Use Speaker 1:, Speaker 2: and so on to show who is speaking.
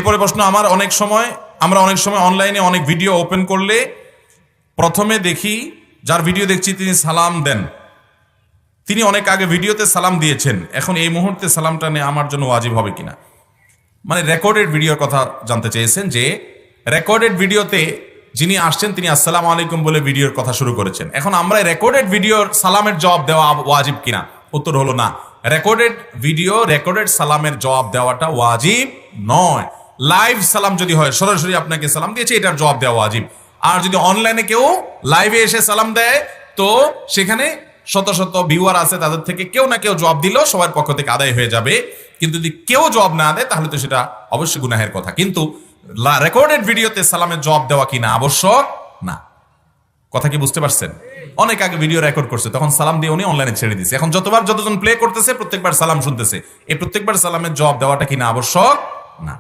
Speaker 1: এরপরে প্রশ্ন, আমরা অনেক সময় অনলাইনে অনেক ভিডিও ওপেন করলে প্রথমে দেখি যার ভিডিও দেখছি তিনি সালাম দেন, তিনি অনেক আগে ভিডিওতে সালাম দিয়েছেন, এখন এই মুহূর্তে সালামটা নেওয়া আমার জন্য ওয়াজিব হবে কিনা? মানে রেকর্ডেড ভিডিওর কথা জানতে চেয়েছেন, যে রেকর্ডেড ভিডিওতে যিনি আসছেন তিনি আসসালামু আলাইকুম বলে ভিডিওর কথা শুরু করেছেন, এখন আমরা রেকর্ডেড ভিডিওর সালামের জবাব দেওয়া ওয়াজিব কিনা? উত্তর হলো না। রেকর্ডেড ভিডিও, রেকর্ডেড সালামের জবাব দেওয়াটা ওয়াজিব নয়। লাইভ সালাম যদি হয়, সরাসরি আপনাকে সালাম দিয়েছে, এটার জবাব দেওয়া ওয়াজিব। আর যদি অনলাইনে কেউ লাইভে এসে সালাম দেয়, তো সেখানে শত শত ভিউয়ার আছে, তাদের থেকে কেউ না কেউ জবাব দিলেও সবার পক্ষ থেকে আদায় হয়ে যাবে। কিন্তু যদি কেউ জবাব না দেয় তাহলে তো সেটা অবশ্যই গুনাহের কথা। কিন্তু রেকর্ডেড ভিডিওতে সালামের জবাব দেওয়া কিনা আবশ্যক না। কথা কি বুঝতে পারছেন? অনেক আগে ভিডিও রেকর্ড করছে, তখন সালাম দিয়ে উনি অনলাইনে ছেড়ে দিয়েছে, এখন যতজন প্লে করতেছে প্রত্যেকবার সালাম শুনতেছে, এই প্রত্যেকবার সালামের জবাব দেওয়াটা কিনা আবশ্যক না।